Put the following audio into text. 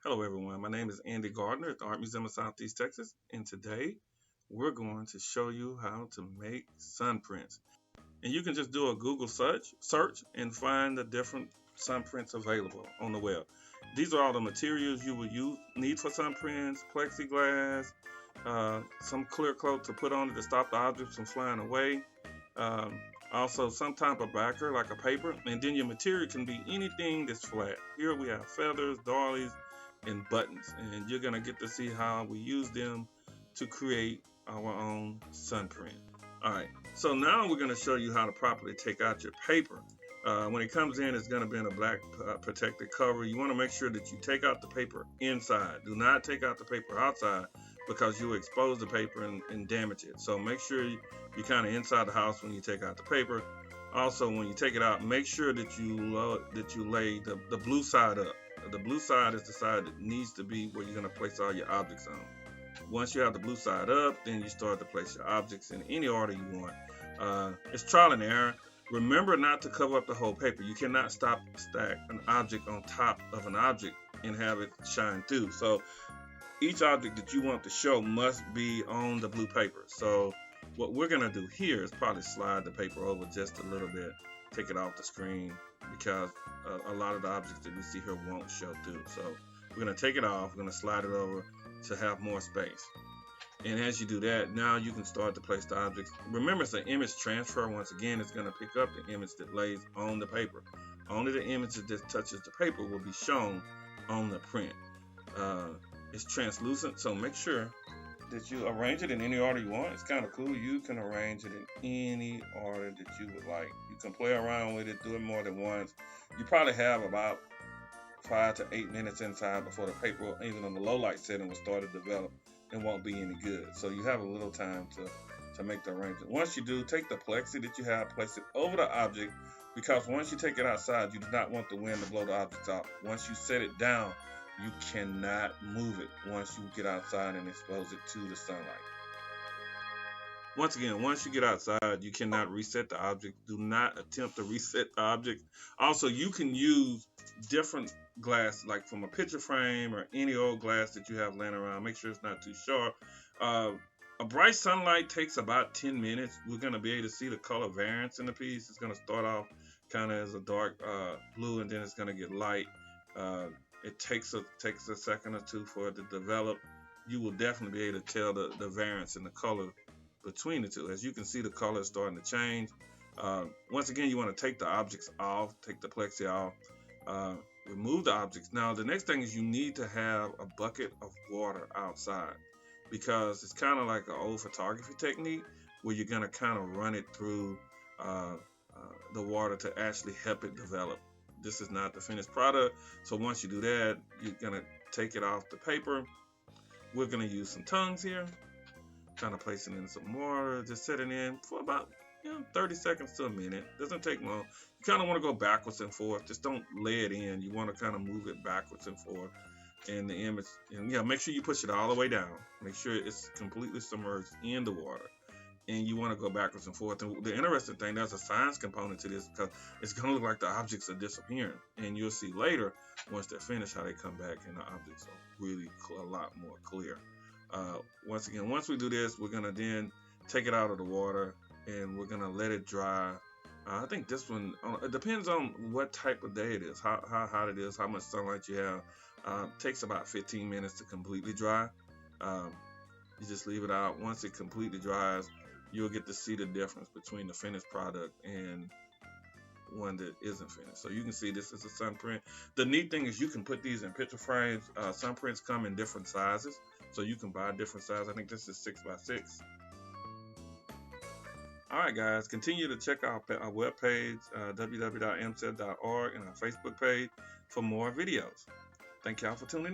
Hello, everyone. My name is Andy Gardner at the Art Museum of Southeast Texas, and today we're going to show you how to make sun prints. And you can just do a Google search and find the different sun prints available on the web. These are all the materials you will need for sun prints: plexiglass, some clear coat to put on it to stop the objects from flying away. Um, Also, some type of backer like a paper, and then your material can be anything that's flat. Here we have feathers, doilies, and buttons, and you're gonna get to see how we use them to create our own sun print. All right, so now we're gonna show you how to properly take out your paper. When it comes in, it's gonna be in a black protected cover. You wanna make sure that you take out the paper inside. Do not take out the paper outside because you will expose the paper and damage it. So make sure you're kind of inside the house when you take out the paper. Also, when you take it out, make sure that you lay the blue side up. The blue side is the side that needs to be where you're going to place all your objects on. Once you have the blue side up, then you start to place your objects in any order you want. It's trial and error. Remember not to cover up the whole paper. You cannot stack an object on top of an object and have it shine through. So each object that you want to show must be on the blue paper. So what we're gonna do here is probably slide the paper over just a little bit, take it off the screen, because a lot of the objects that we see here won't show through. So we're gonna take it off, we're gonna slide it over to have more space. And as you do that, now you can start to place the objects. Remember, it's an image transfer. Once again, it's gonna pick up the image that lays on the paper. Only the image that touches the paper will be shown on the print. It's translucent, so make sure that you arrange it in any order you want. It's kind of cool. You can arrange it in any order that you would like. You can play around with it, do it more than once. You probably have about 5 to 8 minutes inside before the paper, even on the low light setting, will start to develop and won't be any good. So you have a little time to make the arrangement. Once you do, take the plexi that you have, place it over the object, because once you take it outside, you do not want the wind to blow the objects out. Once you set it down, you cannot move it once you get outside and expose it to the sunlight. Once again, once you get outside, you cannot reset the object. Do not attempt to reset the object. Also, you can use different glass, like from a picture frame or any old glass that you have laying around. Make sure it's not too sharp. A bright sunlight takes about 10 minutes. We're going to be able to see the color variance in the piece. It's going to start off kind of as a dark blue, and then it's going to get light. It takes a second or two for it to develop. You will definitely be able to tell the variance in the color between the two. As you can see, the color is starting to change. Once again, you want to take the objects off, take the plexi off, remove the objects. Now, the next thing is you need to have a bucket of water outside, because it's kind of like an old photography technique where you're going to kind of run it through the water to actually help it develop. This is not the finished product, so once you do that, you're gonna take it off the paper. We're gonna use some tongues here, kind of place it in some water, just set it in for about 30 seconds to a minute. Doesn't take long. You kind of want to go backwards and forth. Just don't lay it in. You want to kind of move it backwards and forth. And the image, and make sure you push it all the way down. Make sure it's completely submerged in the water. And you want to go backwards and forth. And the interesting thing, there's a science component to this, because it's going to look like the objects are disappearing. And you'll see later, once they're finished, how they come back and the objects are really a lot more clear. Once again, once we do this, we're going to then take it out of the water and we're going to let it dry. I think this one, it depends on what type of day it is, how hot it is, how much sunlight you have. It takes about 15 minutes to completely dry. You just leave it out. Once it completely dries, you'll get to see the difference between the finished product and one that isn't finished. So you can see this is a sun print. The neat thing is you can put these in picture frames. Sun prints come in different sizes, so you can buy different sizes. I think this is 6x6. All right, guys, continue to check out our webpage, www.mset.org, and our Facebook page for more videos. Thank y'all for tuning in.